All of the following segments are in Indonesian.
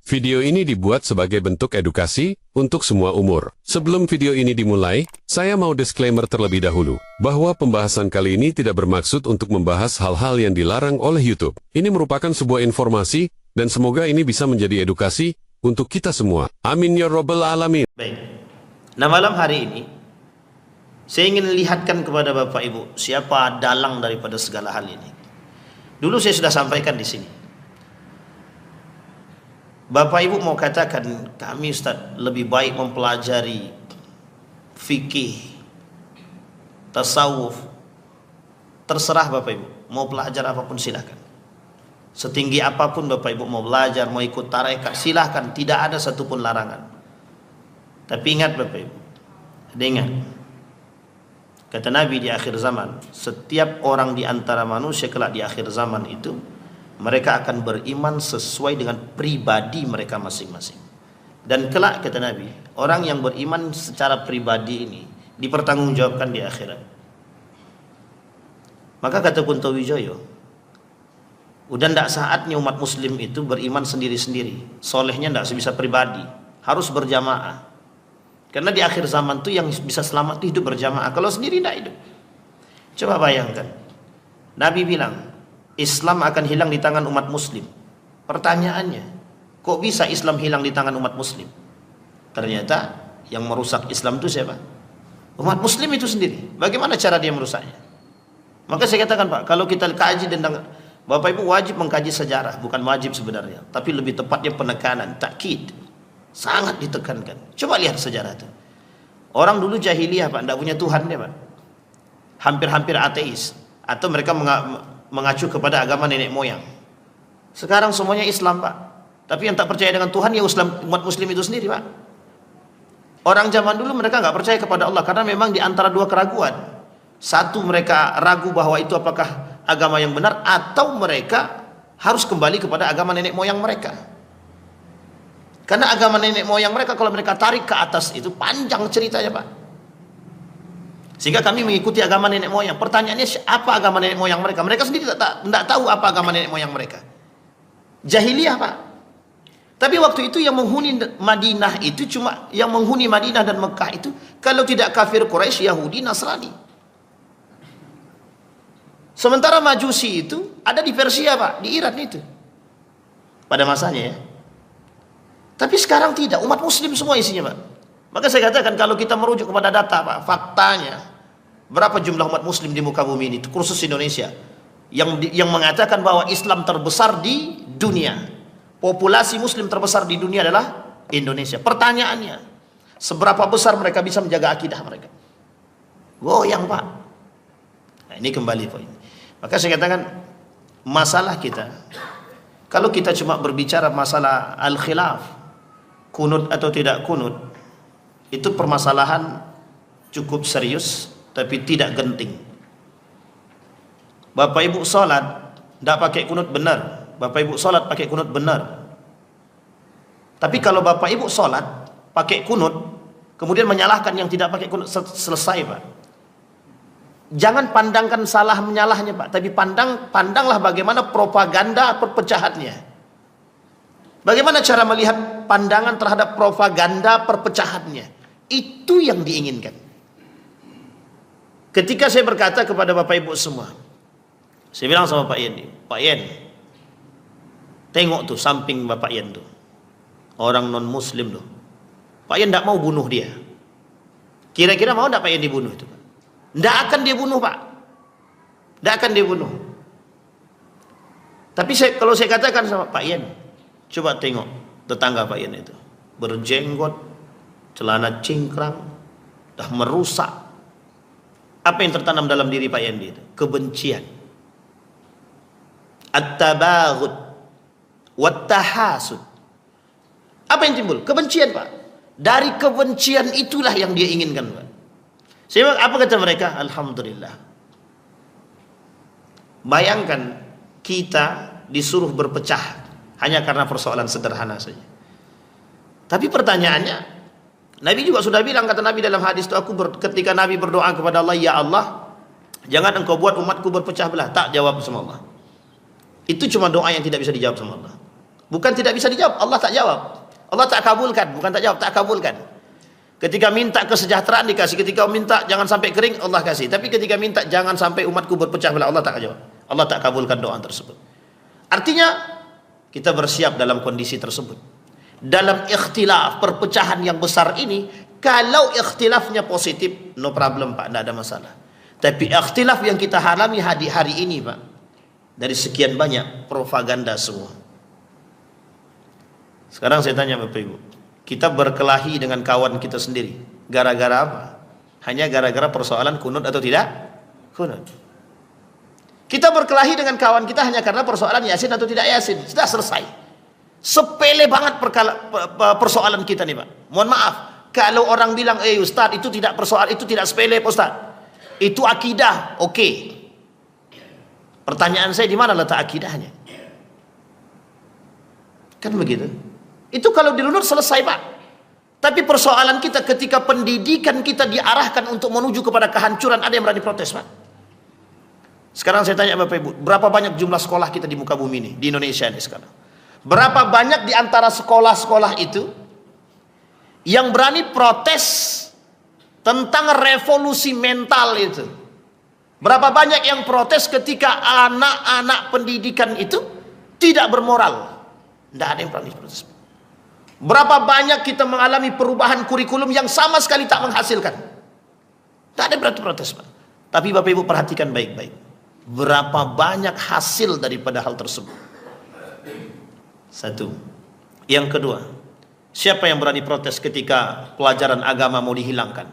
Video ini dibuat sebagai bentuk edukasi untuk semua umur. Sebelum video ini dimulai, saya mau disclaimer terlebih dahulu bahwa pembahasan kali ini tidak bermaksud untuk membahas hal-hal yang dilarang oleh YouTube. Ini merupakan sebuah informasi dan semoga ini bisa menjadi edukasi untuk kita semua. Amin ya rabbal alamin. Baik. Nah, malam hari ini saya ingin lihatkan kepada Bapak Ibu siapa dalang daripada segala hal ini. Dulu saya sudah sampaikan di sini. Bapak Ibu mau katakan kami Ustaz lebih baik mempelajari fikih, tasawuf. Terserah Bapak Ibu, mau belajar apapun silakan. Setinggi apapun Bapak Ibu mau belajar, mau ikut tarekat silakan, tidak ada satupun larangan. Tapi ingat Bapak Ibu, ingat kata Nabi di akhir zaman, setiap orang di antara manusia kelak di akhir zaman itu mereka akan beriman sesuai dengan pribadi mereka masing-masing. Dan kelak kata Nabi, orang yang beriman secara pribadi ini dipertanggungjawabkan di akhirat. Maka kata Kunto Wijoyo, udah ndak saatnya umat muslim itu beriman sendiri-sendiri. Solehnya ndak bisa pribadi, harus berjamaah. Karena di akhir zaman tuh yang bisa selamat itu hidup berjamaah. Kalau sendiri ndak hidup. Coba bayangkan, Nabi bilang Islam akan hilang di tangan umat muslim. Pertanyaannya, kok bisa Islam hilang di tangan umat muslim? Ternyata yang merusak Islam itu siapa? Umat muslim itu sendiri. Bagaimana cara dia merusaknya? Maka saya katakan Pak, kalau kita kaji tentang, Bapak Ibu wajib mengkaji sejarah, bukan wajib sebenarnya, tapi lebih tepatnya penekanan, takkid. Sangat ditekankan. Coba lihat sejarah itu. Orang dulu jahiliyah Pak, tidak punya Tuhan dia Pak. Hampir-hampir ateis. Atau mereka mengacu kepada agama nenek moyang. Sekarang semuanya Islam Pak. Tapi yang tak percaya dengan Tuhan ya umat muslim itu sendiri Pak. Orang zaman dulu mereka nggak percaya kepada Allah karena memang di antara dua keraguan. Satu, mereka ragu bahwa itu apakah agama yang benar, atau mereka harus kembali kepada agama nenek moyang mereka. Karena agama nenek moyang mereka kalau mereka tarik ke atas itu panjang ceritanya Pak. Sehingga kami mengikuti agama nenek moyang. Pertanyaannya, apa agama nenek moyang mereka? Mereka sendiri tidak tahu apa agama nenek moyang mereka. Jahiliyah Pak. Tapi waktu itu yang menghuni Madinah itu cuma yang menghuni Madinah dan Mekah itu kalau tidak kafir Quraisy, Yahudi, Nasrani. Sementara Majusi itu ada di Persia Pak, di Iran itu. Pada masanya ya. Tapi sekarang tidak, umat muslim semua isinya Pak. Maka saya katakan kalau kita merujuk kepada data Pak, faktanya berapa jumlah umat muslim di muka bumi ini, khusus Indonesia, yang mengatakan bahwa Islam terbesar di dunia, populasi muslim terbesar di dunia adalah Indonesia. Pertanyaannya, seberapa besar mereka bisa menjaga akidah mereka? Goyang Pak. Nah, ini kembali poin. Maka saya katakan masalah kita, kalau kita cuma berbicara masalah al-khilaf, kunut atau tidak kunut, itu permasalahan cukup serius tapi tidak genting. Bapak Ibu sholat tidak pakai kunut benar, Bapak Ibu sholat pakai kunut benar. Tapi kalau Bapak Ibu sholat pakai kunut kemudian menyalahkan yang tidak pakai kunut, selesai Pak. Jangan pandangkan salah menyalahnya Pak, tapi pandanglah bagaimana propaganda perpecahannya. Bagaimana cara melihat pandangan terhadap propaganda perpecahannya. Itu yang diinginkan. Ketika saya berkata kepada Bapak Ibu semua, saya bilang sama Pak Yen, Pak Yen, tengok tuh samping Bapak Yen tuh, orang non muslim tuh. Pak Yen tidak mau bunuh dia. Kira-kira mau tidak Pak Yen dibunuh itu? Tidak akan dia bunuh Pak. Tidak akan dia bunuh. Tapi kalau saya katakan sama Pak Yen, coba tengok tetangga Pak Yen itu, berjenggot, celana cingkrang, dah merusak. Apa yang tertanam dalam diri Pak Yendi itu? Kebencian, at-tabaghud, wat-tahasud. Apa yang timbul? Kebencian Pak. Dari kebencian itulah yang dia inginkan Pak. Sehingga apa kata mereka? Alhamdulillah. Bayangkan kita disuruh berpecah hanya karena persoalan sederhana saja. Tapi pertanyaannya, Nabi juga sudah bilang, kata Nabi dalam hadis itu, ketika Nabi berdoa kepada Allah, ya Allah, jangan engkau buat umatku berpecah belah. Tak jawab sama Allah. Itu cuma doa yang tidak bisa dijawab sama Allah. Bukan tidak bisa dijawab, Allah tak jawab. Allah tak kabulkan, bukan tak jawab, tak kabulkan. Ketika minta kesejahteraan dikasih, ketika minta jangan sampai kering, Allah kasih. Tapi ketika minta jangan sampai umatku berpecah belah, Allah tak jawab. Allah tak kabulkan doa tersebut. Artinya kita bersiap dalam kondisi tersebut. Dalam ikhtilaf, perpecahan yang besar ini, kalau ikhtilafnya positif, no problem Pak, tidak ada masalah. Tapi ikhtilaf yang kita alami hari ini Pak, dari sekian banyak propaganda semua. Sekarang saya tanya Bapak Ibu, kita berkelahi dengan kawan kita sendiri, gara-gara apa? Hanya gara-gara persoalan kunut atau tidak? Kunut. Kita berkelahi dengan kawan kita hanya karena persoalan Yasin atau tidak Yasin. Sudah selesai. Sepele banget persoalan kita nih Pak. Mohon maaf, kalau orang bilang, Ustaz itu tidak persoalan, itu tidak sepele Ustaz. Itu akidah, oke. Pertanyaan saya, di mana letak akidahnya? Kan begitu. Itu kalau dirunut selesai Pak. Tapi persoalan kita ketika pendidikan kita diarahkan untuk menuju kepada kehancuran, ada yang berani protes Pak. Sekarang saya tanya Bapak Ibu, berapa banyak jumlah sekolah kita di muka bumi ini, di Indonesia ini sekarang? Berapa banyak di antara sekolah-sekolah itu yang berani protes tentang revolusi mental itu? Berapa banyak yang protes ketika anak-anak pendidikan itu tidak bermoral? Tidak ada yang berani protes. Berapa banyak kita mengalami perubahan kurikulum yang sama sekali tak menghasilkan? Tak ada berarti protes Pak. Tapi Bapak Ibu perhatikan baik-baik, berapa banyak hasil daripada hal tersebut. Satu. Yang kedua, siapa yang berani protes ketika pelajaran agama mau dihilangkan?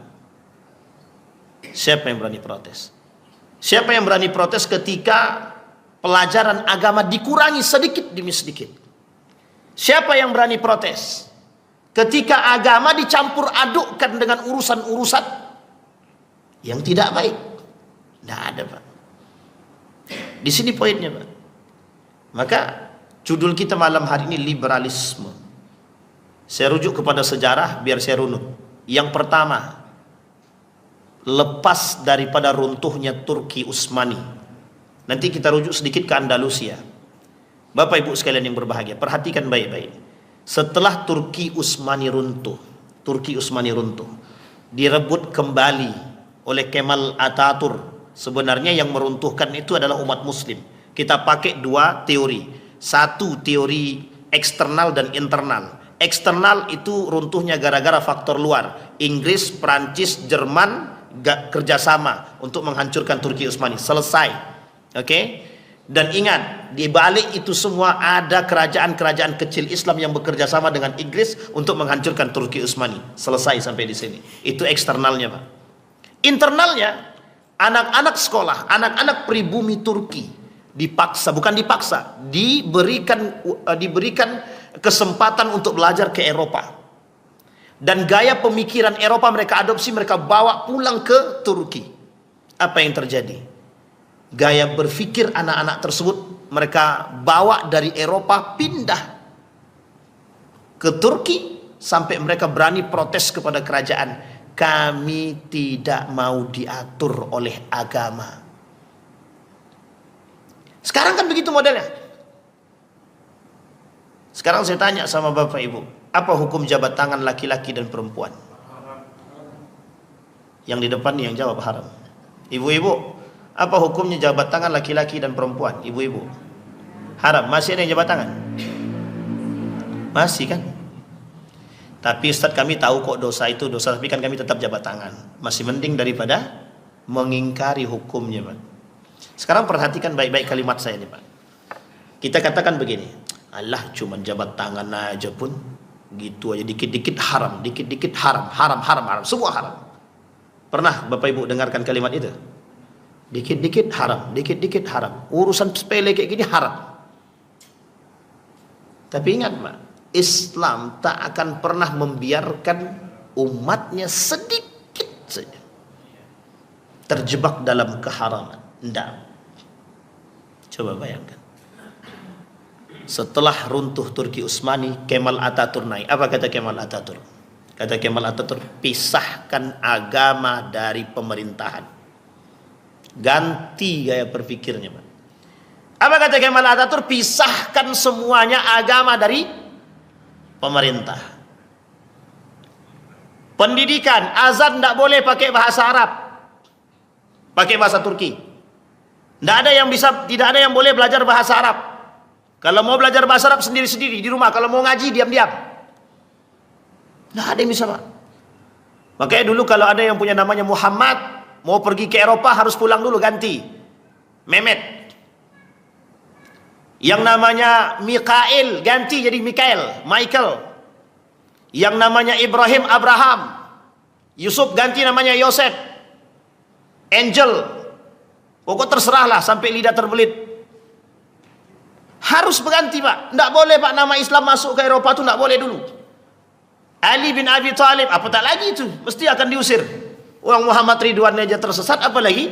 Siapa yang berani protes? Siapa yang berani protes ketika pelajaran agama dikurangi sedikit demi sedikit? Siapa yang berani protes ketika agama dicampur adukkan dengan urusan-urusan yang tidak baik? Tidak ada Pak. Di sini poinnya Pak. Maka judul kita malam hari ini liberalisme. Saya rujuk kepada sejarah biar saya runut. Yang pertama, lepas daripada runtuhnya Turki Utsmani. Nanti kita rujuk sedikit ke Andalusia. Bapak Ibu sekalian yang berbahagia, perhatikan baik-baik. Setelah Turki Utsmani runtuh, direbut kembali oleh Kemal Atatürk. Sebenarnya yang meruntuhkan itu adalah umat muslim. Kita pakai dua teori. Satu teori eksternal dan internal. Eksternal itu runtuhnya gara-gara faktor luar. Inggris, Prancis, Jerman kerjasama untuk menghancurkan Turki Utsmani. Selesai. Oke? Dan ingat, di balik itu semua ada kerajaan-kerajaan kecil Islam yang bekerja sama dengan Inggris untuk menghancurkan Turki Utsmani. Selesai sampai di sini. Itu eksternalnya, Pak. Internalnya, anak-anak sekolah, anak-anak pribumi Turki dipaksa, bukan dipaksa, diberikan kesempatan untuk belajar ke Eropa. Dan gaya pemikiran Eropa mereka adopsi, mereka bawa pulang ke Turki. Apa yang terjadi? Gaya berpikir anak-anak tersebut mereka bawa dari Eropa pindah ke Turki, sampai mereka berani protes kepada kerajaan, kami tidak mau diatur oleh agama. Sekarang kan begitu modelnya. Sekarang saya tanya sama Bapak Ibu, apa hukum jabat tangan laki-laki dan perempuan? Yang di depan nih yang jawab haram. Ibu-ibu, apa hukumnya jabat tangan laki-laki dan perempuan? Ibu-ibu, haram. Masih ada yang jabat tangan? Masih kan? Tapi Ustaz, kami tahu kok dosa itu dosa, tapi kan kami tetap jabat tangan. Masih mending daripada mengingkari hukumnya, Pak. Sekarang perhatikan baik-baik kalimat saya nih, Pak. Kita katakan begini, Allah cuma jabat tangan aja pun gitu aja, dikit-dikit haram, dikit-dikit haram, haram, semua haram. Pernah Bapak Ibu dengarkan kalimat itu? Dikit-dikit haram, dikit-dikit haram. Urusan sepele kayak gini haram. Tapi ingat Pak, Islam tak akan pernah membiarkan umatnya sedikit saja terjebak dalam keharaman. Tidak. Coba bayangkan. Setelah runtuh Turki Utsmani, Kemal Atatürk naik. Apa kata Kemal Atatürk? Kata Kemal Atatürk, pisahkan agama dari pemerintahan. Ganti gaya berpikirnya, Pak. Apa kata Kemal Atatürk? Pisahkan semuanya agama dari pemerintah. Pendidikan, azan tidak boleh pakai bahasa Arab, pakai bahasa Turki. Tidak ada yang boleh belajar bahasa Arab. Kalau mau belajar bahasa Arab sendiri-sendiri di rumah. Kalau mau ngaji diam-diam. Tidak ada yang bisa, Pak. Makanya dulu kalau ada yang punya namanya Muhammad, mau pergi ke Eropa harus pulang dulu ganti Mehmet. Yang namanya Mikael ganti jadi Michael. Yang namanya Ibrahim Abraham. Yusuf ganti namanya Yosef. Angel. Pokok terserahlah sampai lidah terbelit. Harus berganti, Pak. Tidak boleh, Pak, nama Islam masuk ke Eropa itu tidak boleh dulu. Ali bin Abi Thalib, apa tak lagi itu? Mesti akan diusir. Orang Muhammad Ridwan aja tersesat, apa lagi?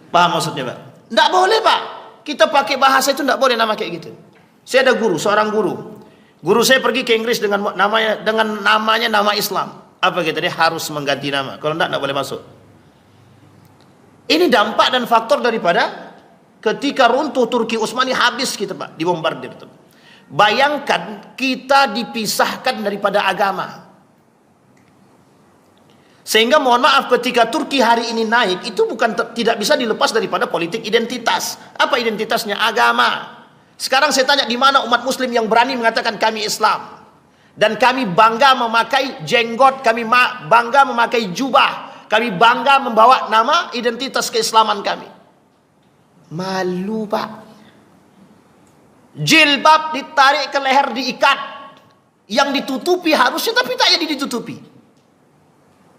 Paham maksudnya, Pak? Tidak boleh, Pak. Kita pakai bahasa itu tidak boleh nama kayak gitu. Saya ada guru, seorang guru. Guru saya pergi ke Inggris dengan namanya nama Islam. Apa kata dia? Harus mengganti nama. Kalau tidak boleh masuk. Ini dampak dan faktor daripada ketika runtuh Turki Utsmani, habis kita, Pak, dibombardir. Bayangkan kita dipisahkan daripada agama. Sehingga mohon maaf ketika Turki hari ini naik, itu tidak bisa dilepas daripada politik identitas. Apa identitasnya? Agama. Sekarang saya tanya, di mana umat muslim yang berani mengatakan kami Islam? Dan kami bangga memakai jenggot, kami bangga memakai jubah, kami bangga membawa nama identitas keislaman kami. Malu, Pak. Jilbab ditarik ke leher, diikat. Yang ditutupi harusnya, tapi tak jadi ditutupi.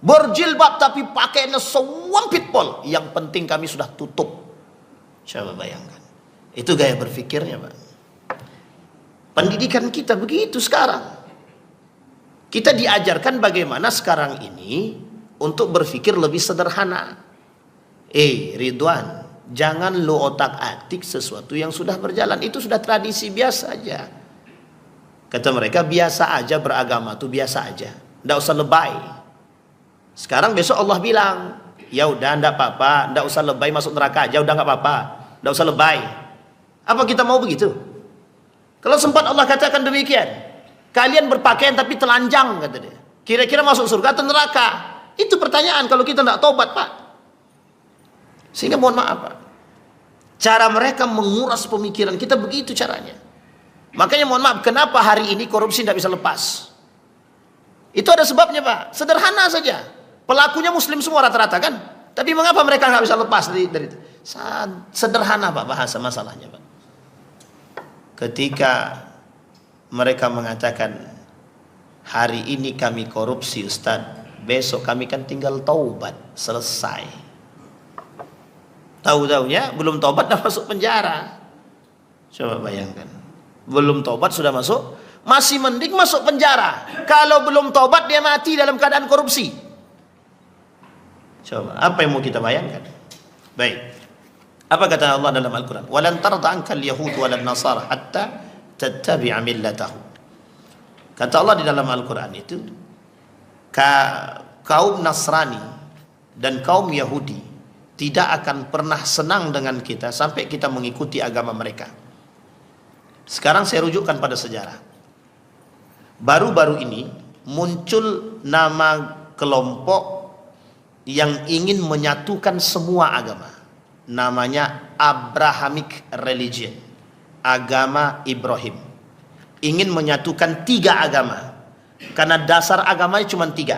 Berjilbab tapi pakainya sewampit pol. Yang penting kami sudah tutup. Coba bayangkan. Itu gaya berpikirnya, Pak. Pendidikan kita begitu sekarang. Kita diajarkan bagaimana sekarang ini untuk berpikir lebih sederhana. Ridwan, jangan lo otak-atik sesuatu yang sudah berjalan. Itu sudah tradisi biasa aja. Kata mereka, biasa aja beragama tuh biasa aja. Nggak usah lebay. Sekarang besok Allah bilang, ya udah nggak apa-apa, nggak usah lebay, masuk neraka aja udah nggak apa-apa, nggak usah lebay. Apa kita mau begitu? Kalau sempat Allah katakan demikian, kalian berpakaian tapi telanjang, kata dia. Kira-kira masuk surga atau neraka? Itu pertanyaan kalau kita nggak tobat, Pak. Sehingga mohon maaf, Pak, cara mereka menguras pemikiran kita begitu caranya. Makanya mohon maaf, kenapa hari ini korupsi tidak bisa lepas? Itu ada sebabnya, Pak. Sederhana saja. Pelakunya muslim semua rata-rata kan? Tapi mengapa mereka nggak bisa lepas dari itu? Sederhana, Pak, bahasa masalahnya, Pak. Ketika mereka mengatakan, hari ini kami korupsi, Ustaz, besok kami kan tinggal taubat, selesai. Tahu-tahunya belum taubat dah masuk penjara. Coba bayangkan. Belum taubat sudah masuk, masih mending masuk penjara. Kalau belum taubat dia mati dalam keadaan korupsi. Coba, apa yang mau kita bayangkan? Baik. Apa kata Allah dalam Al-Quran? Walan tarda ankal yahud walan nasara hatta tattabi'a millatahu. Kata Allah di dalam Al-Quran itu, kaum Nasrani dan kaum Yahudi tidak akan pernah senang dengan kita sampai kita mengikuti agama mereka. Sekarang saya rujukkan pada sejarah. Baru-baru ini muncul nama kelompok yang ingin menyatukan semua agama. Namanya Abrahamic Religion, agama Ibrahim. Ingin menyatukan 3 agama, karena dasar agamanya cuma 3: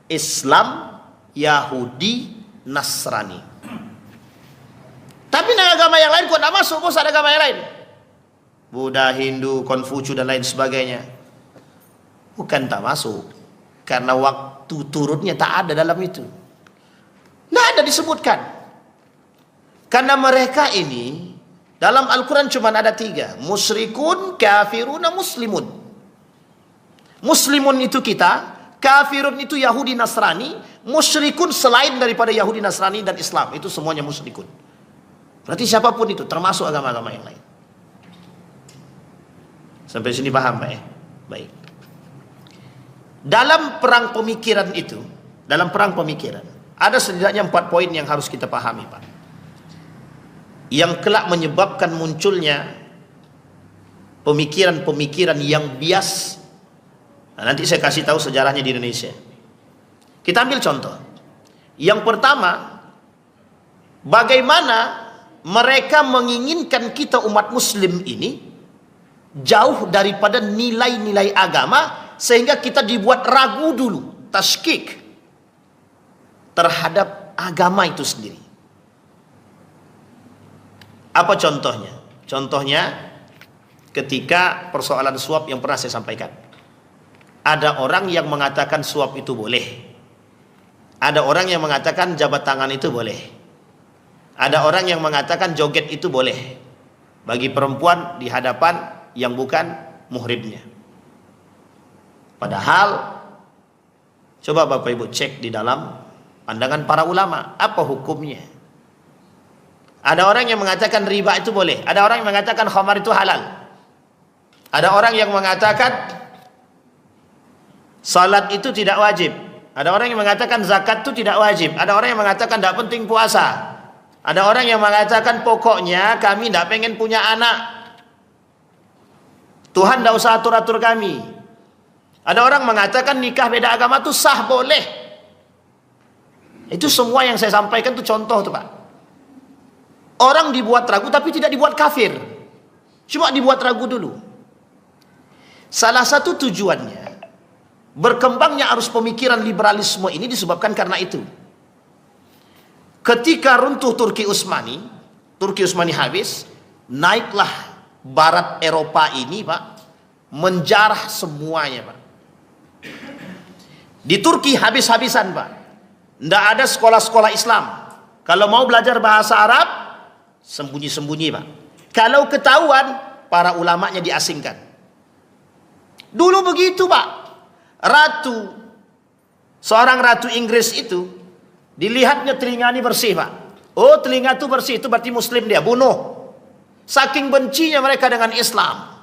Islam, Yahudi, Nasrani. Tapi agama yang lain kok tidak masuk, bos, ada agama yang lain, Buddha, Hindu, Konfusius dan lain sebagainya. Bukan tak masuk, karena waktu turunnya tak ada dalam itu. Tidak ada disebutkan. Karena mereka ini dalam Al-Quran cuma ada 3: musyrikun, kafirun, muslimun. Muslimun itu kita, kafirun itu Yahudi Nasrani, musyrikun selain daripada Yahudi Nasrani dan Islam, itu semuanya musyrikun. Berarti siapapun itu, termasuk agama-agama yang lain. Sampai sini paham, Pak ya? Baik. Dalam perang pemikiran itu, dalam perang pemikiran ada setidaknya 4 poin yang harus kita pahami, Pak. yang kelak menyebabkan munculnya pemikiran-pemikiran yang bias. Nah, nanti saya kasih tahu sejarahnya di Indonesia. Kita ambil contoh. Yang pertama, bagaimana mereka menginginkan kita umat muslim ini jauh daripada nilai-nilai agama, sehingga kita dibuat ragu dulu, tashkik terhadap agama itu sendiri. Apa contohnya? Contohnya ketika persoalan suap yang pernah saya sampaikan. Ada orang yang mengatakan suap itu boleh. Ada orang yang mengatakan jabat tangan itu boleh. Ada orang yang mengatakan joget itu boleh bagi perempuan di hadapan yang bukan muhrimnya. Padahal coba Bapak Ibu cek di dalam pandangan para ulama, apa hukumnya? Ada orang yang mengatakan riba itu boleh. Ada orang yang mengatakan khamar itu halal. Ada orang yang mengatakan salat itu tidak wajib. Ada orang yang mengatakan zakat itu tidak wajib. Ada orang yang mengatakan tidak penting puasa. Ada orang yang mengatakan pokoknya kami tidak pengen punya anak. Tuhan tidak usah atur-atur kami. Ada orang mengatakan nikah beda agama itu sah, boleh. Itu semua yang saya sampaikan itu contoh tuh Pak. Orang dibuat ragu tapi tidak dibuat kafir. Cuma dibuat ragu dulu. Salah satu tujuannya, berkembangnya arus pemikiran liberalisme ini disebabkan karena itu. Ketika runtuh Turki Utsmani habis, naiklah Barat Eropa ini Pak, menjarah semuanya Pak. Di Turki habis-habisan Pak. Tidak ada sekolah-sekolah Islam. Kalau mau belajar bahasa Arab, sembunyi-sembunyi Pak. Kalau ketahuan, para ulamanya diasingkan. Dulu begitu Pak. Seorang ratu Inggris itu, dilihatnya telinganya bersih Pak. Oh, telinga itu bersih, itu berarti muslim dia, bunuh. Saking bencinya mereka dengan Islam.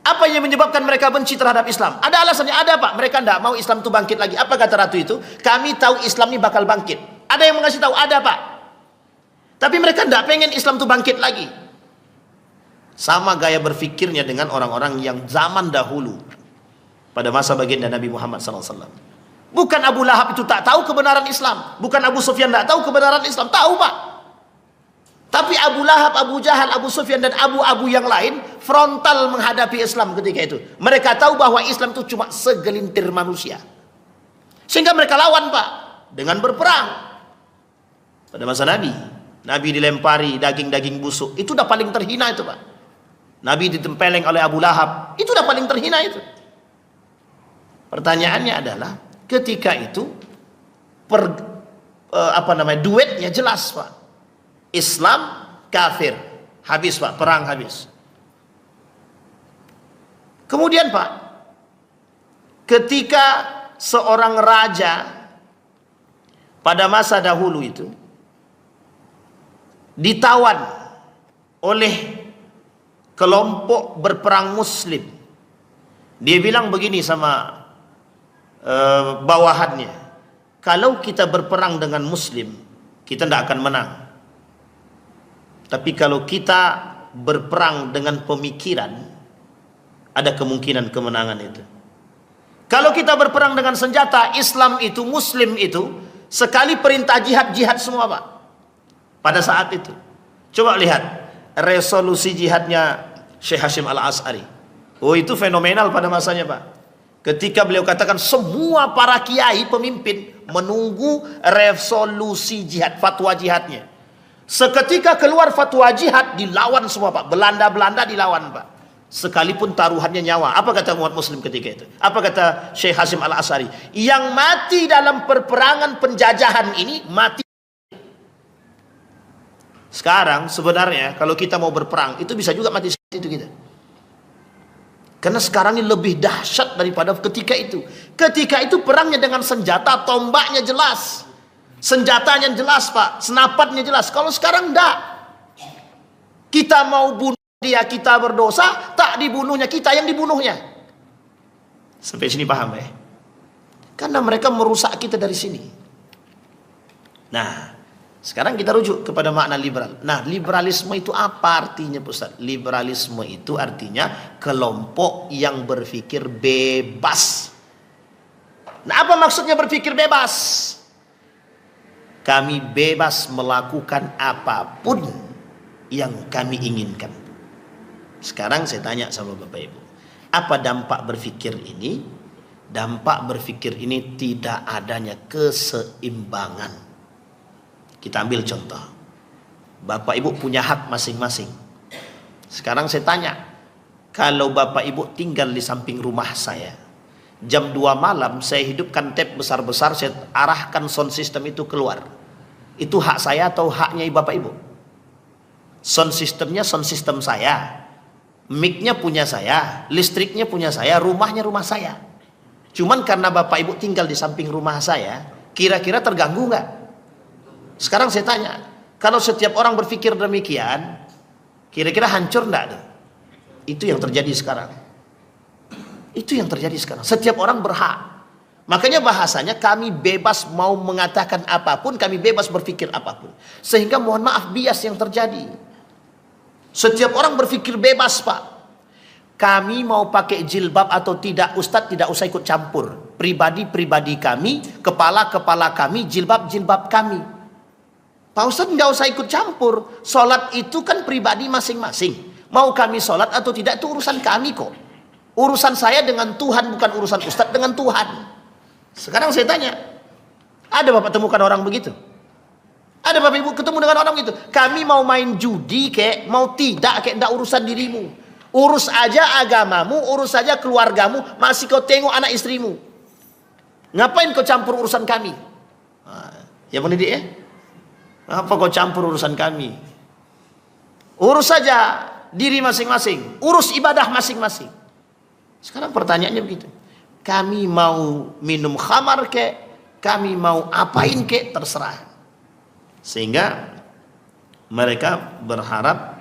Apa yang menyebabkan mereka benci terhadap Islam? Ada alasannya, ada Pak. Mereka tidak mau Islam itu bangkit lagi. Apa kata ratu itu? Kami tahu Islam ini bakal bangkit. Ada yang mengasih tahu? Ada Pak. Tapi mereka tidak pengen Islam itu bangkit lagi. Sama gaya berfikirnya dengan orang-orang yang zaman dahulu, pada masa baginda Nabi Muhammad SAW. Bukan Abu Lahab itu tak tahu kebenaran Islam. Bukan Abu Sufyan tak tahu kebenaran Islam. Tahu Pak. Tapi Abu Lahab, Abu Jahal, Abu Sufyan dan abu-abu yang lain frontal menghadapi Islam ketika itu. Mereka tahu bahwa Islam itu cuma segelintir manusia. Sehingga mereka lawan Pak, dengan berperang. Pada masa Nabi dilempari daging-daging busuk. Itu udah paling terhina itu Pak. Nabi ditempeleng oleh Abu Lahab. Itu udah paling terhina itu. Pertanyaannya adalah, ketika itu duetnya jelas Pak. Islam kafir, habis Pak, perang habis. Kemudian Pak, ketika seorang raja pada masa dahulu itu ditawan oleh kelompok berperang muslim, dia bilang begini sama bawahannya, kalau kita berperang dengan muslim, kita tidak akan menang. Tapi kalau kita berperang dengan pemikiran, ada kemungkinan kemenangan itu. Kalau kita berperang dengan senjata, Islam itu, muslim itu, sekali perintah jihad, jihad semua Pak. Pada saat itu. Coba lihat resolusi jihadnya Syekh Hashim Al-As'ari. Oh, itu fenomenal pada masanya Pak. Ketika beliau katakan semua para kiai pemimpin menunggu resolusi jihad, fatwa jihadnya. Seketika keluar fatwa jihad, dilawan semua Pak. Belanda dilawan Pak. Sekalipun taruhannya nyawa. Apa kata umat muslim ketika itu? Apa kata Syekh Hashim Al-As'ari? Yang mati dalam perperangan penjajahan ini, mati. Sekarang sebenarnya kalau kita mau berperang, itu bisa juga mati saat itu kita. Karena sekarang ini lebih dahsyat daripada ketika itu. Ketika itu perangnya dengan senjata, tombaknya jelas. Senjatanya jelas Pak, senapannya jelas. Kalau sekarang enggak. Kita mau bunuh dia, kita berdosa, tak dibunuhnya, kita yang dibunuhnya. Sampai sini paham ya? Karena mereka merusak kita dari sini. Nah, Sekarang kita rujuk kepada makna liberal. Nah, liberalisme itu apa artinya, Ustaz? Liberalisme itu artinya kelompok yang berpikir bebas. Nah, apa maksudnya berpikir bebas? Kami bebas melakukan apapun yang kami inginkan. Sekarang saya tanya sama Bapak Ibu, apa dampak berpikir ini? Dampak berpikir ini tidak adanya keseimbangan. Kita ambil contoh. Bapak Ibu punya hak masing-masing. Sekarang saya tanya, kalau Bapak Ibu tinggal di samping rumah saya, jam 2 malam saya hidupkan tape besar-besar, saya arahkan sound system itu keluar. Itu hak saya atau haknya Bapak Ibu? Sound systemnya sound system saya, mic-nya punya saya, listriknya punya saya, rumahnya rumah saya. Cuman karena Bapak Ibu tinggal di samping rumah saya, kira-kira terganggu nggak? Sekarang saya tanya, kalau setiap orang berpikir demikian, kira-kira hancur enggak tuh? Itu yang terjadi sekarang. Itu yang terjadi sekarang. Setiap orang berhak. Makanya bahasanya kami bebas mau mengatakan apapun, kami bebas berpikir apapun. Sehingga mohon maaf bias yang terjadi. Setiap orang berpikir bebas, Pak. Kami mau pakai jilbab atau tidak, Ustadz tidak usah ikut campur. Pribadi-pribadi kami, kepala-kepala kami, jilbab-jilbab kami. Pak Ustadz nggak usah ikut campur. Sholat itu kan pribadi masing-masing. Mau kami sholat atau tidak itu urusan kami kok. Urusan saya dengan Tuhan, bukan urusan Ustadz dengan Tuhan. Sekarang saya tanya, ada Bapak temukan orang begitu? Ada Bapak Ibu ketemu dengan orang begitu? Kami mau main judi kek, mau tidak kek, tidak urusan dirimu. Urus aja agamamu, urus saja keluargamu, masih kau tengok anak istrimu. Ngapain kau campur urusan kami? Ya pendidik ya? Apa kau campur urusan kami? Urus saja diri masing-masing, urus ibadah masing-masing. Sekarang pertanyaannya begitu. Kami mau minum khamar kek, kami mau apain kek, terserah. Sehingga mereka berharap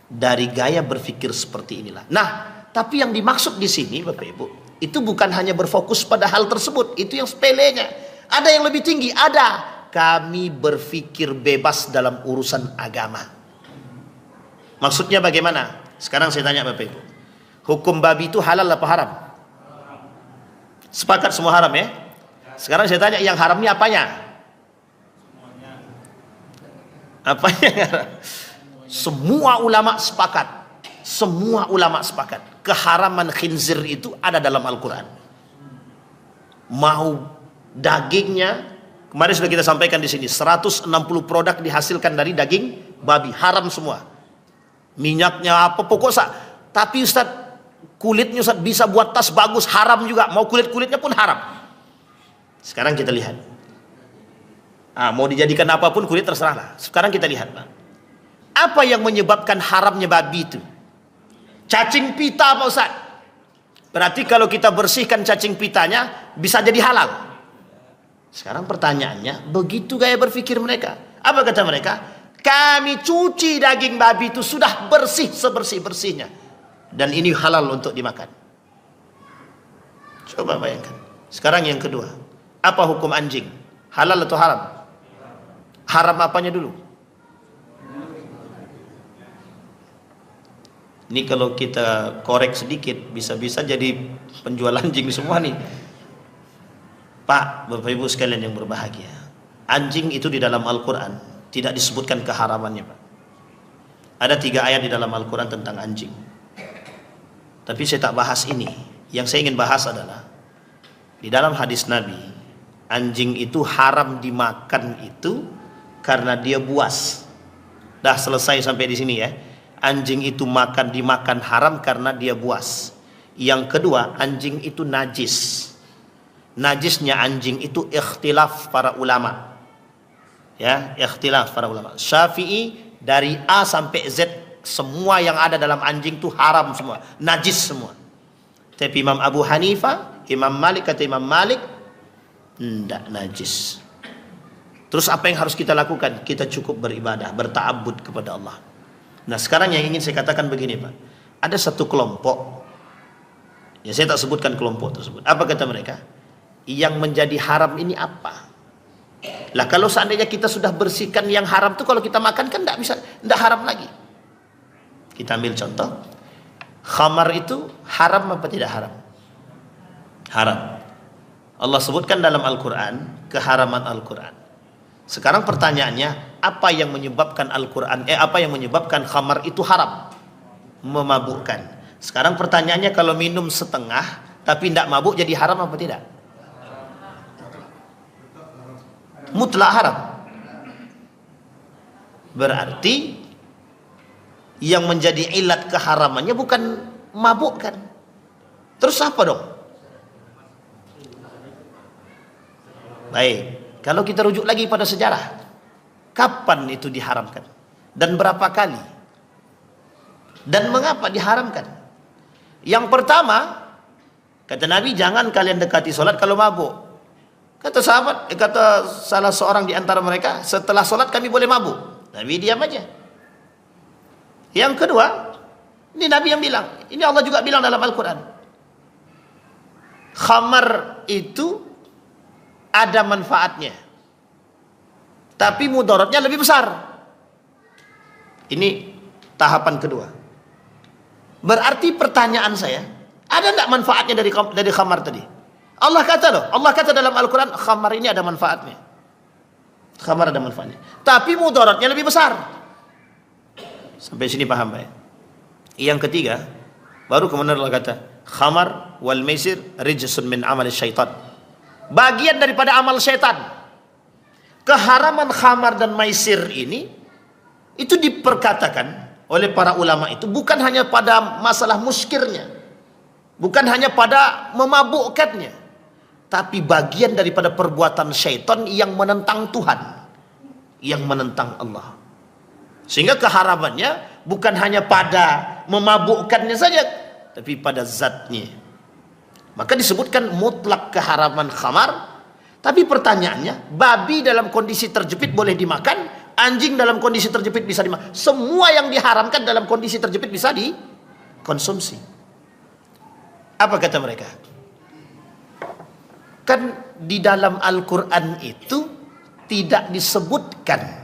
dari gaya berpikir seperti inilah. Nah, tapi yang dimaksud di sini Bapak Ibu, itu bukan hanya berfokus pada hal tersebut, itu yang sepelenya. Ada yang lebih tinggi, ada. Kami berpikir bebas dalam urusan agama. Maksudnya bagaimana? Sekarang saya tanya Bapak Ibu, hukum babi itu halal apa haram? Sepakat semua haram ya? Sekarang saya tanya, yang haramnya apanya? Apanya? Semua ulama sepakat. Semua ulama sepakat. Keharaman khinzir itu ada dalam Al-Quran. Mau dagingnya, kemarin sudah kita sampaikan di sini, 160 produk dihasilkan dari daging babi, haram semua. Minyaknya apa pokok tapi Ustaz, kulitnya Ustaz bisa buat tas bagus, haram juga. Mau kulit-kulitnya pun haram. Sekarang kita lihat. Mau dijadikan apapun kulit terserahlah. Sekarang kita lihat, Pak. Apa yang menyebabkan haramnya babi itu? Cacing pita, Pak Ustaz. Berarti kalau kita bersihkan cacing pitanya bisa jadi halal. Sekarang pertanyaannya, begitu gaya berpikir mereka. Apa kata mereka? Kami cuci daging babi itu sudah bersih sebersih-bersihnya. Dan ini halal untuk dimakan. Coba bayangkan. Sekarang yang kedua. Apa hukum anjing? Halal atau haram? Haram apanya dulu? Ini kalau kita korek sedikit, bisa-bisa jadi penjual anjing semua nih. Pak, Bapak Ibu sekalian yang berbahagia, anjing itu di dalam Al-Quran tidak disebutkan keharamannya, Pak. Ada 3 ayat di dalam Al-Quran tentang anjing. Tapi saya tak bahas ini. Yang saya ingin bahas adalah di dalam hadis Nabi, anjing itu haram dimakan itu karena dia buas. Dah selesai sampai di sini ya. Anjing itu dimakan haram karena dia buas. Yang kedua, anjing itu najis. Najisnya anjing itu ikhtilaf para ulama. Ya, ikhtilaf para ulama. Syafi'i dari A sampai Z semua yang ada dalam anjing itu haram semua, najis semua. Tapi Imam Abu Hanifah, Imam Malik, kata Imam Malik, tidak najis. Terus apa yang harus kita lakukan? Kita cukup beribadah, berta'abbud kepada Allah. Nah sekarang yang ingin saya katakan begini Pak, ada satu kelompok, ya saya tak sebutkan kelompok tersebut. Apa kata mereka? Yang menjadi haram ini apa? Lah kalau seandainya kita sudah bersihkan yang haram tuh, kalau kita makan kan tidak bisa, tidak haram lagi. Kita ambil contoh, khamar itu haram apa tidak haram? Haram. Allah sebutkan dalam Al-Quran keharaman Al-Quran. Sekarang pertanyaannya, apa yang menyebabkan apa yang menyebabkan khamar itu haram? Memabukkan. Sekarang pertanyaannya, kalau minum setengah tapi tidak mabuk jadi haram apa tidak? Mutlak haram. Berarti yang menjadi ilat keharamannya bukan mabuk kan? Terus apa dong? Baik, kalau kita rujuk lagi pada sejarah, kapan itu diharamkan? Dan berapa kali? Dan mengapa diharamkan? Yang pertama, kata Nabi, jangan kalian dekati solat kalau mabuk. Kata sahabat, kata salah seorang di antara mereka, setelah solat kami boleh mabuk. Nabi diam aja. Yang kedua, ini Nabi yang bilang, ini Allah juga bilang dalam Al-Quran, khamar itu ada manfaatnya, tapi mudaratnya lebih besar. Ini tahapan kedua. Berarti pertanyaan saya, ada tidak manfaatnya dari khamar tadi? Allah kata loh, Allah kata dalam Al-Quran, khamar ini ada manfaatnya. Khamar ada manfaatnya, tapi mudaratnya lebih besar. Sampai sini paham ya? Yang ketiga, baru kemudian Allah kata, khamar wal maisir rijsun min amal syaitan. Bagian daripada amal syaitan. Keharaman khamar dan maisir ini, itu diperkatakan oleh para ulama itu bukan hanya pada masalah muskirnya, bukan hanya pada memabukkannya, tapi bagian daripada perbuatan syaitan yang menentang Tuhan, yang menentang Allah. Sehingga keharamannya bukan hanya pada memabukkannya saja, tapi pada zatnya. Maka disebutkan mutlak keharaman khamar. Tapi pertanyaannya, babi dalam kondisi terjepit boleh dimakan, anjing dalam kondisi terjepit bisa dimakan. Semua yang diharamkan dalam kondisi terjepit bisa dikonsumsi. Apa kata mereka? Kan di dalam Al-Quran itu tidak disebutkan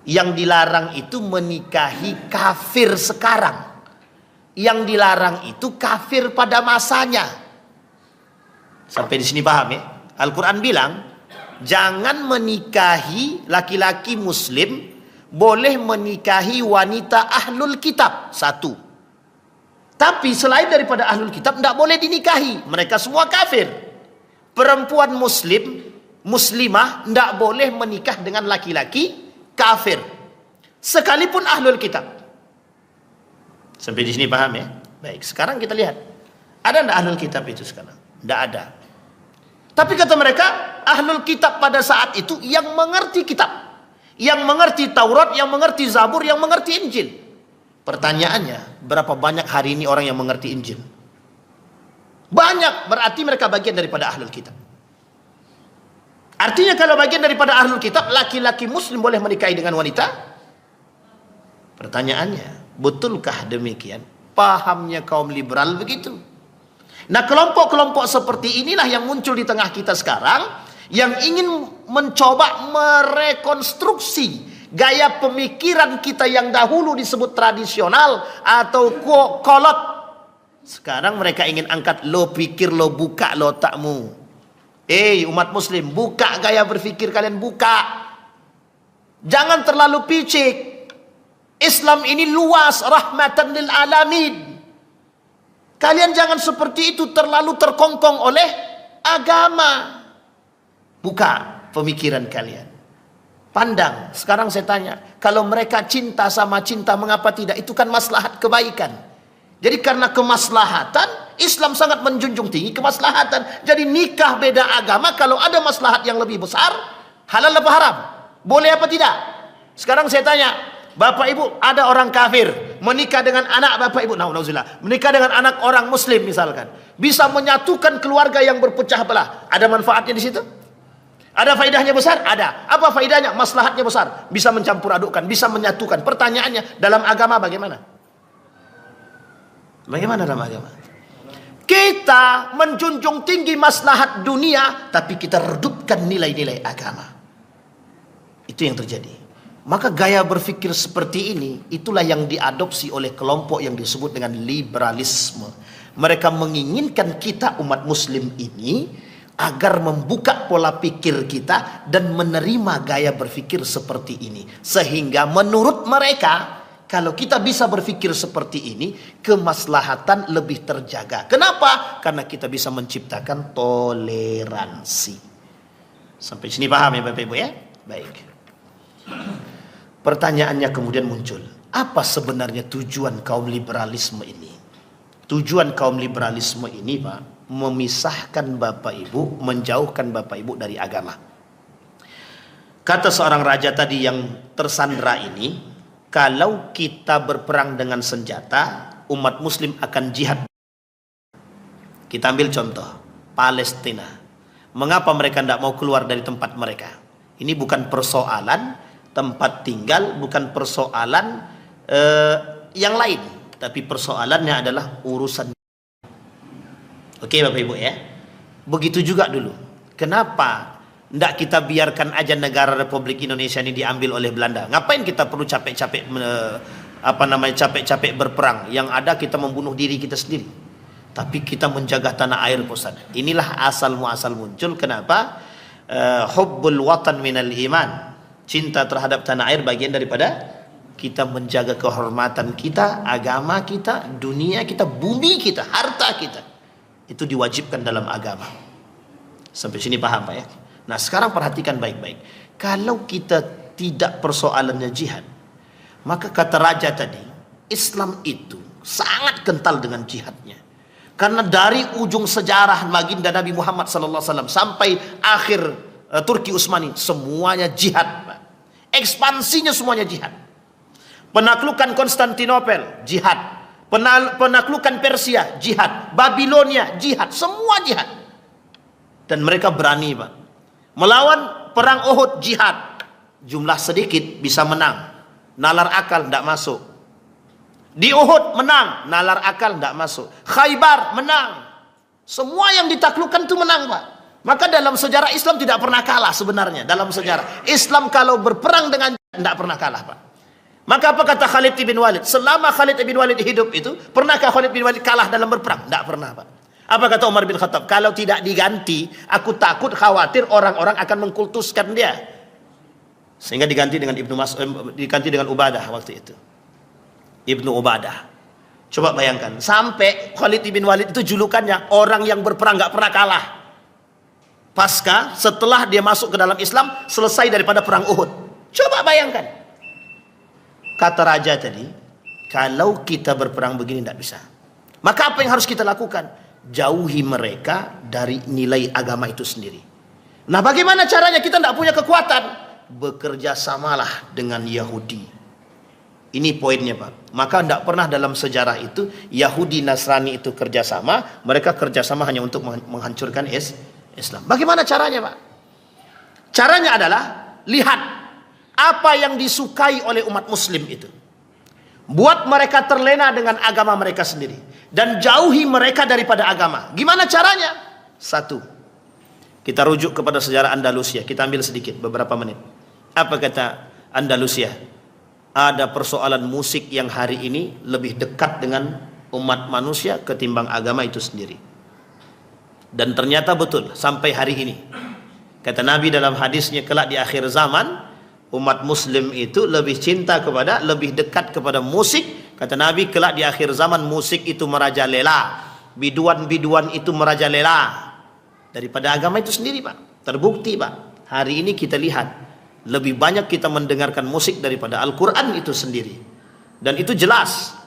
yang dilarang itu menikahi kafir sekarang. Yang dilarang itu kafir pada masanya. Sampai di sini paham ya? Al-Quran bilang, jangan menikahi laki-laki muslim, boleh menikahi wanita ahlul kitab. Satu. Tapi selain daripada ahlul kitab, tidak boleh dinikahi. Mereka semua kafir. Perempuan muslim, muslimah, tidak boleh menikah dengan laki-laki kafir. Sekalipun ahlul kitab. Sampai di sini paham ya? Baik, sekarang kita lihat. Ada tidak ahlul kitab itu sekarang? Tidak ada. Tapi kata mereka, ahlul kitab pada saat itu yang mengerti kitab, yang mengerti Taurat, yang mengerti Zabur, yang mengerti Injil. Pertanyaannya, berapa banyak hari ini orang yang mengerti Injil? Banyak, berarti mereka bagian daripada ahlul kitab. Artinya kalau bagian daripada ahlul kitab, laki-laki muslim boleh menikahi dengan wanita? Pertanyaannya, betulkah demikian? Pahamnya kaum liberal begitu. Nah, kelompok-kelompok seperti inilah yang muncul di tengah kita sekarang, yang ingin mencoba merekonstruksi gaya pemikiran kita yang dahulu disebut tradisional atau kolot. Sekarang mereka ingin angkat, lo pikir, lo buka lo otakmu. Umat muslim, buka gaya berpikir kalian, buka. Jangan terlalu picik. Islam ini luas, rahmatan lil alamin. Kalian jangan seperti itu, terlalu terkongkong oleh agama. Buka pemikiran kalian. Pandang. Sekarang saya tanya, kalau mereka cinta sama cinta, mengapa tidak? Itu kan maslahat kebaikan. Jadi karena kemaslahatan, Islam sangat menjunjung tinggi kemaslahatan. Jadi nikah beda agama, kalau ada maslahat yang lebih besar, halal apa haram? Boleh apa tidak? Sekarang saya tanya, Bapak Ibu, ada orang kafir menikah dengan anak Bapak Ibu, nauzubillah, menikah dengan anak orang muslim misalkan, bisa menyatukan keluarga yang berpecah belah. Ada manfaatnya di situ? Ada faedahnya besar? Ada. Apa faedahnya? Maslahatnya besar. Bisa mencampur adukkan, bisa menyatukan. Pertanyaannya, dalam agama bagaimana? Bagaimana dalam agama? Kita menjunjung tinggi maslahat dunia, tapi kita redupkan nilai-nilai agama. Itu yang terjadi. Maka gaya berpikir seperti ini, itulah yang diadopsi oleh kelompok yang disebut dengan liberalisme. Mereka menginginkan kita umat muslim ini agar membuka pola pikir kita dan menerima gaya berpikir seperti ini. Sehingga menurut mereka, kalau kita bisa berpikir seperti ini, kemaslahatan lebih terjaga. Kenapa? Karena kita bisa menciptakan toleransi. Sampai sini paham ya Bapak Ibu ya? Baik. Pertanyaannya kemudian muncul, apa sebenarnya tujuan kaum liberalisme ini? Tujuan kaum liberalisme ini, Pak, memisahkan Bapak Ibu, menjauhkan Bapak Ibu dari agama. Kata seorang raja tadi yang tersandera ini, kalau kita berperang dengan senjata, umat muslim akan jihad. Kita ambil contoh, Palestina. Mengapa mereka tidak mau keluar dari tempat mereka? Ini bukan persoalan tempat tinggal, bukan persoalan yang lain, tapi persoalannya adalah urusan. Oke Bapak Ibu ya. Begitu juga dulu. Kenapa tidak kita biarkan aja negara Republik Indonesia ini diambil oleh Belanda? Ngapain kita perlu capek-capek capek-capek berperang? Yang ada kita membunuh diri kita sendiri. Tapi kita menjaga tanah air, Ustaz. Inilah asal muasal muncul kenapa hubbul watan minal iman. Cinta terhadap tanah air bagian daripada kita menjaga kehormatan kita, agama kita, dunia kita, bumi kita, harta kita. Itu diwajibkan dalam agama. Sampai sini paham Pak ya? Nah sekarang perhatikan baik-baik. Kalau kita tidak persoalannya jihad, maka kata raja tadi, Islam itu sangat kental dengan jihadnya. Karena dari ujung sejarah baginda Nabi Muhammad SAW sampai akhir Turki Utsmani, semuanya jihad, Pak. Ekspansinya semuanya jihad. Penaklukan Konstantinopel, jihad. Penaklukan Persia, jihad. Babilonia, jihad. Semua jihad. Dan mereka berani, Pak. Melawan perang Uhud, jihad. Jumlah sedikit bisa menang. Nalar akal tidak masuk. Di Uhud menang, nalar akal tidak masuk. Khaybar menang. Semua yang ditaklukkan itu menang, Pak. Maka dalam sejarah Islam tidak pernah kalah sebenarnya. Dalam sejarah Islam kalau berperang dengan tidak pernah kalah, Pak. Maka apa kata Khalid bin Walid? Selama Khalid bin Walid hidup itu, pernahkah Khalid bin Walid kalah dalam berperang? Tidak pernah, Pak. Apa kata Umar bin Khattab? Kalau tidak diganti, aku takut khawatir orang-orang akan mengkultuskan dia. Sehingga diganti dengan diganti dengan Ubadah waktu itu. Ibnu Ubadah. Coba bayangkan, sampai Khalid bin Walid itu julukannya orang yang berperang nggak pernah kalah. Pasca setelah dia masuk ke dalam Islam, selesai daripada perang Uhud. Coba bayangkan. Kata raja tadi, kalau kita berperang begini tidak bisa. Maka apa yang harus kita lakukan? Jauhi mereka dari nilai agama itu sendiri. Nah bagaimana caranya? Kita tidak punya kekuatan. Bekerja samalah dengan Yahudi. Ini poinnya, Pak. Maka tidak pernah dalam sejarah itu Yahudi Nasrani itu kerjasama. Mereka kerjasama hanya untuk menghancurkan Islam. Bagaimana caranya, Pak? Caranya adalah lihat apa yang disukai oleh umat muslim itu. Buat mereka terlena dengan agama mereka sendiri dan jauhi mereka daripada agama. Gimana caranya? Satu, kita rujuk kepada sejarah Andalusia. Kita ambil sedikit beberapa menit. Apa kata Andalusia? Ada persoalan musik yang hari ini lebih dekat dengan umat manusia ketimbang agama itu sendiri. Dan ternyata betul sampai hari ini. Kata Nabi dalam hadisnya, kelak di akhir zaman umat muslim itu lebih cinta kepada, lebih dekat kepada musik. Kata Nabi, kelak di akhir zaman musik itu merajalela, biduan-biduan itu merajalela daripada agama itu sendiri, Pak. Terbukti, Pak. Hari ini kita lihat lebih banyak kita mendengarkan musik daripada Al-Quran itu sendiri. Dan itu jelas.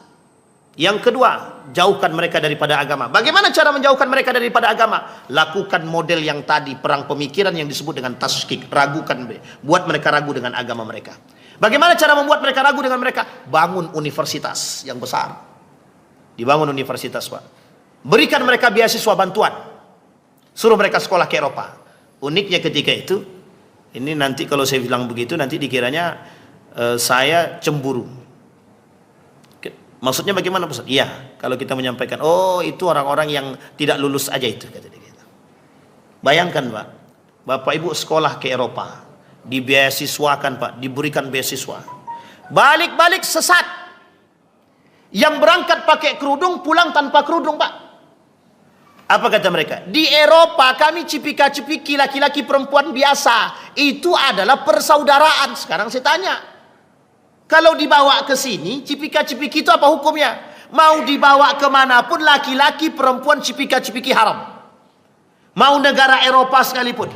Yang kedua, jauhkan mereka daripada agama. Bagaimana cara menjauhkan mereka daripada agama? Lakukan model yang tadi, perang pemikiran yang disebut dengan taskik. Ragukan, buat mereka ragu dengan agama mereka. Bagaimana cara membuat mereka ragu dengan mereka? Bangun universitas yang besar. Dibangun universitas, Pak. Berikan mereka beasiswa bantuan. Suruh mereka sekolah ke Eropa. Uniknya ketika itu, ini nanti kalau saya bilang begitu, nanti dikiranya saya cemburu. Maksudnya bagaimana, Ustaz? Iya, kalau kita menyampaikan, oh itu orang-orang yang tidak lulus aja itu, kata dia. Bayangkan, Pak, Bapak Ibu sekolah ke Eropa, Dibeasiswakan Pak, diberikan beasiswa. Balik-balik sesat. Yang berangkat pakai kerudung, pulang tanpa kerudung Pak. Apa kata mereka? Di Eropa kami cipika-cipiki laki-laki perempuan biasa. Itu adalah persaudaraan. Sekarang saya tanya, kalau dibawa ke sini, cipika-cipiki itu apa hukumnya? Mau dibawa kemanapun, laki-laki perempuan cipika-cipiki haram. Mau negara Eropa sekalipun.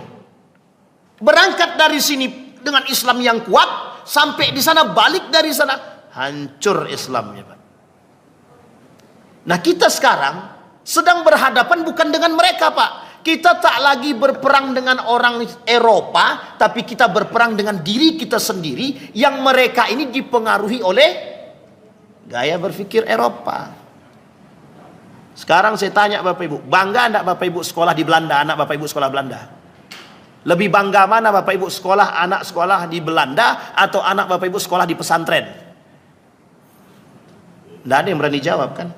Berangkat dari sini dengan Islam yang kuat, sampai di sana, balik dari sana, hancur Islamnya Pak. Nah kita sekarang sedang berhadapan bukan dengan mereka Pak. Kita tak lagi berperang dengan orang Eropa, tapi kita berperang dengan diri kita sendiri, yang mereka ini dipengaruhi oleh gaya berpikir Eropa. Sekarang saya tanya Bapak Ibu, bangga enggak Bapak Ibu sekolah di Belanda, anak Bapak Ibu sekolah Belanda? Lebih bangga mana Bapak Ibu sekolah, anak sekolah di Belanda, atau anak Bapak Ibu sekolah di pesantren? Tidak ada yang berani jawab kan?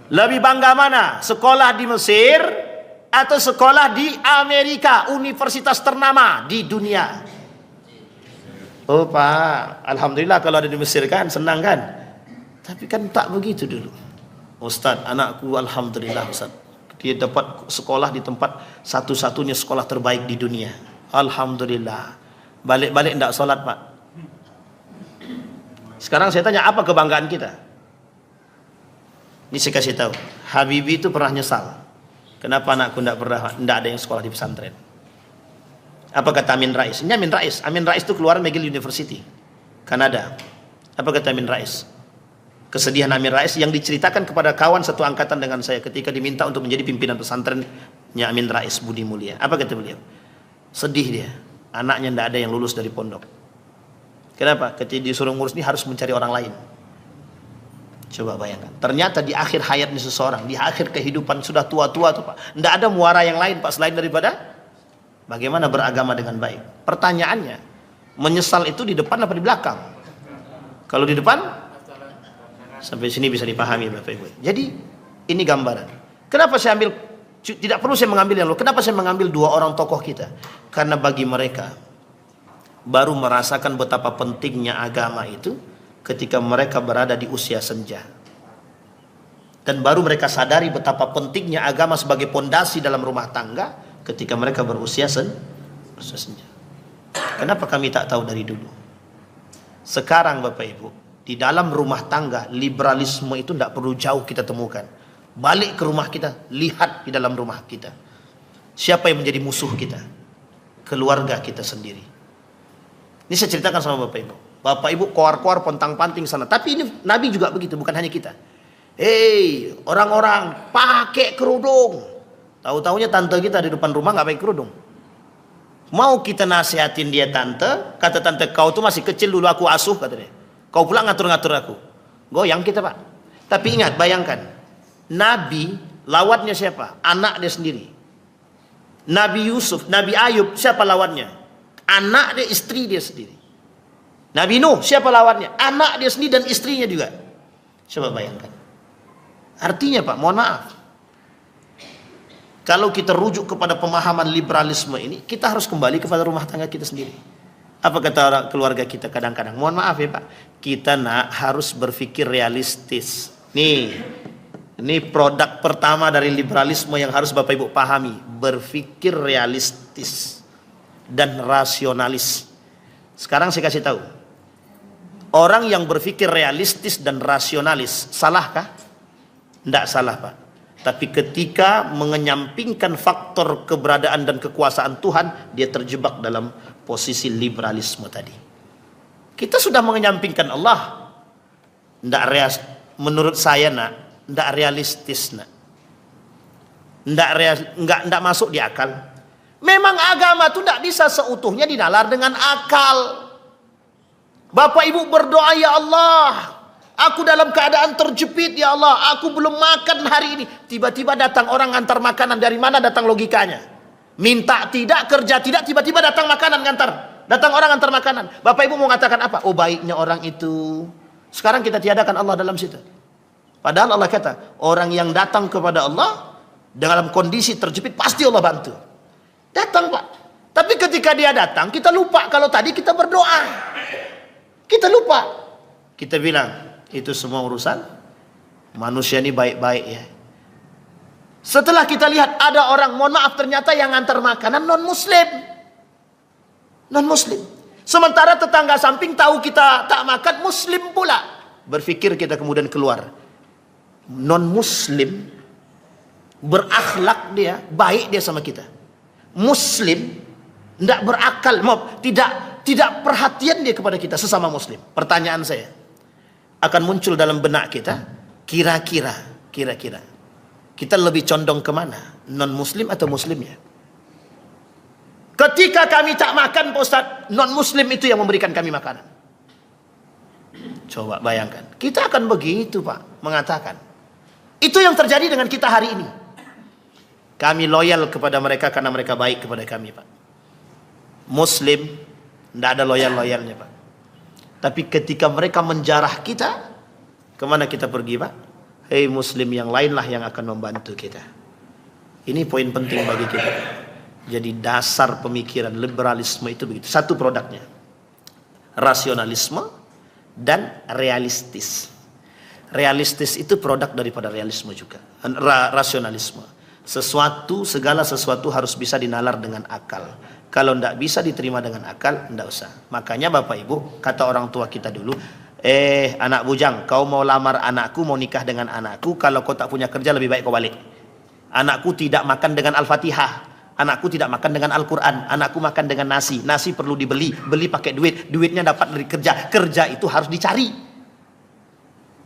Lebih bangga mana? Sekolah di Mesir atau sekolah di Amerika, universitas ternama di dunia? Oh Pak, alhamdulillah kalau ada di Mesir kan, senang kan? Tapi kan tak begitu dulu. Ustaz, anakku alhamdulillah Ustaz, dia dapat sekolah di tempat satu-satunya sekolah terbaik di dunia. Alhamdulillah. Balik-balik tidak sholat Pak. Sekarang saya tanya, apa kebanggaan kita? Ini saya kasih tahu, Habibie itu pernah nyesal. Kenapa anakku tidak ada yang sekolah di pesantren? Apa kata Amin Rais? Ini Amin Rais. Amin Rais itu keluaran McGill University, Kanada. Apa kata Amin Rais? Kesedihan Amin Rais yang diceritakan kepada kawan satu angkatan dengan saya ketika diminta untuk menjadi pimpinan pesantrennya Amin Rais Budi Mulia. Apa kata beliau? Sedih dia, anaknya tidak ada yang lulus dari pondok. Kenapa? Ketika disuruh ngurus ini harus mencari orang lain. Coba bayangkan, ternyata di akhir hayatnya seseorang, di akhir kehidupan sudah tua-tua tuh Pak, tidak ada muara yang lain Pak selain daripada bagaimana beragama dengan baik. Pertanyaannya, menyesal itu di depan apa di belakang? Kalau di depan, sampai sini bisa dipahami Bapak Ibu. Jadi ini gambaran. Kenapa saya ambil, tidak perlu saya mengambil yang lalu. Kenapa saya mengambil dua orang tokoh kita? Karena bagi mereka baru merasakan betapa pentingnya agama itu ketika mereka berada di usia senja. Dan baru mereka sadari betapa pentingnya agama sebagai pondasi dalam rumah tangga ketika mereka berusia senja. Kenapa kami tak tahu dari dulu? Sekarang Bapak Ibu, di dalam rumah tangga, liberalisme itu tidak perlu jauh kita temukan. Balik ke rumah kita, lihat di dalam rumah kita. Siapa yang menjadi musuh kita? Keluarga kita sendiri. Ini saya ceritakan sama Bapak Ibu. Bapak Ibu koar-koar pontang-panting sana. Tapi ini Nabi juga begitu, bukan hanya kita. Hei, orang-orang pakai kerudung. Tahu-taunya tante kita di depan rumah nggak pakai kerudung. Mau kita nasihatin dia tante, kata tante, kau tuh masih kecil dulu aku asuh, kata dia. Kau pulang ngatur-ngatur aku. Goyang kita Pak. Tapi ingat, bayangkan. Nabi, lawannya siapa? Anak dia sendiri. Nabi Yusuf, Nabi Ayub, siapa lawannya? Anak dia, istri dia sendiri. Nabi Nuh, siapa lawannya? Anak dia sendiri dan istrinya juga. Coba bayangkan. Artinya Pak, mohon maaf, kalau kita rujuk kepada pemahaman liberalisme ini, kita harus kembali kepada rumah tangga kita sendiri. Apa kata orang keluarga kita kadang-kadang? Mohon maaf ya Pak, kita harus berpikir realistis. Ini produk pertama dari liberalisme yang harus Bapak Ibu pahami. Berpikir realistis dan rasionalis. Sekarang saya kasih tahu, orang yang berpikir realistis dan rasionalis, salahkah? Tidak salah Pak. Tapi ketika mengenyampingkan faktor keberadaan dan kekuasaan Tuhan, dia terjebak dalam posisi liberalisme tadi. Kita sudah mengenyampingkan Allah. Menurut saya tidak realistis. Tidak masuk di akal. Memang agama itu tidak bisa seutuhnya dinalar dengan akal. Bapak Ibu berdoa, ya Allah, aku dalam keadaan terjepit, ya Allah, aku belum makan hari ini. Tiba-tiba datang orang ngantar makanan. Dari mana datang logikanya? Minta tidak, kerja tidak, tiba-tiba datang makanan ngantar. Datang orang ngantar makanan. Bapak Ibu mau mengatakan apa? Oh, baiknya orang itu. Sekarang kita tiadakan Allah dalam situ. Padahal Allah kata, orang yang datang kepada Allah dalam kondisi terjepit pasti Allah bantu. Datang Pak. Tapi ketika dia datang, kita lupa kalau tadi kita berdoa. Kita lupa. Kita bilang, itu semua urusan manusia ini baik-baik ya. Setelah kita lihat ada orang, mohon maaf, ternyata yang antar makanan non-muslim. Non-muslim. Sementara tetangga samping tahu kita tak makan, muslim pula. Berpikir kita kemudian keluar. Non-muslim, berakhlak dia, baik dia sama kita. Muslim, tidak berakal, maaf, tidak perhatian dia kepada kita sesama muslim. Pertanyaan saya, akan muncul dalam benak kita, kira-kira kita lebih condong kemana? Non-muslim atau muslimnya? Ketika kami tak makan, Pak Ustaz, non-muslim itu yang memberikan kami makanan. Coba bayangkan, kita akan begitu Pak, mengatakan. Itu yang terjadi dengan kita hari ini. Kami loyal kepada mereka karena mereka baik kepada kami Pak. Muslim, tidak ada loyal-loyalnya Pak. Tapi ketika mereka menjarah kita, kemana kita pergi Pak? Hei muslim yang lainlah yang akan membantu kita. Ini poin penting bagi kita. Jadi dasar pemikiran liberalisme itu begitu. Satu produknya, rasionalisme dan realistis. Realistis itu produk daripada realisme juga. Rasionalisme. Segala sesuatu harus bisa dinalar dengan akal. Kalau tidak bisa diterima dengan akal, tidak usah. Makanya Bapak Ibu, kata orang tua kita dulu, anak bujang, kau mau lamar anakku, mau nikah dengan anakku, kalau kau tak punya kerja lebih baik kau balik. Anakku tidak makan dengan Al-Fatihah, anakku tidak makan dengan Al-Quran, anakku makan dengan nasi. Nasi perlu dibeli, beli pakai duit, duitnya dapat dari kerja, kerja itu harus dicari.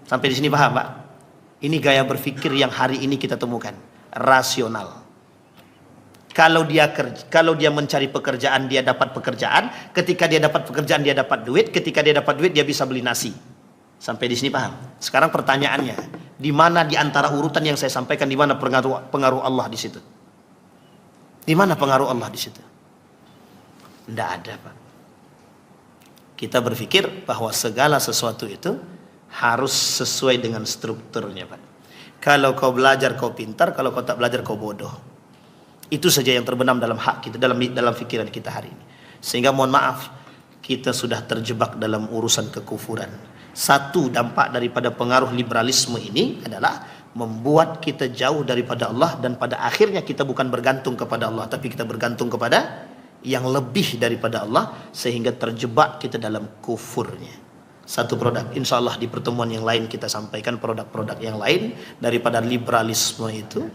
Sampai di sini paham Pak? Ini gaya berpikir yang hari ini kita temukan, rasional. Kalau dia mencari pekerjaan, dia dapat pekerjaan. Ketika dia dapat pekerjaan, dia dapat duit. Ketika dia dapat duit, dia bisa beli nasi. Sampai di sini paham? Sekarang pertanyaannya, di mana di antara urutan yang saya sampaikan, di mana pengaruh Allah di situ? Di mana pengaruh Allah di situ? Tidak ada Pak. Kita berpikir bahwa segala sesuatu itu harus sesuai dengan strukturnya Pak. Kalau kau belajar kau pintar, kalau kau tak belajar kau bodoh. Itu saja yang terbenam dalam hak kita, dalam pikiran kita hari ini. Sehingga mohon maaf, kita sudah terjebak dalam urusan kekufuran. Satu dampak daripada pengaruh liberalisme ini adalah membuat kita jauh daripada Allah, dan pada akhirnya kita bukan bergantung kepada Allah, tapi kita bergantung kepada yang lebih daripada Allah, sehingga terjebak kita dalam kufurnya. Satu produk, insya Allah di pertemuan yang lain kita sampaikan produk-produk yang lain daripada liberalisme itu.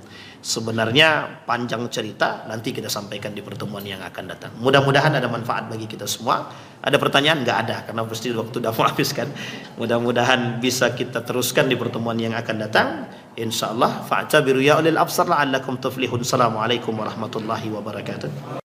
Sebenarnya panjang cerita, nanti kita sampaikan di pertemuan yang akan datang. Mudah-mudahan ada manfaat bagi kita semua. Ada pertanyaan? Nggak ada, karena pasti waktu sudah mau habis kan. Mudah-mudahan bisa kita teruskan di pertemuan yang akan datang. Insya Allah. Fa'tabiru ya ulil absar la'allakum tuflihun. Assalamualaikum warahmatullahi wabarakatuh.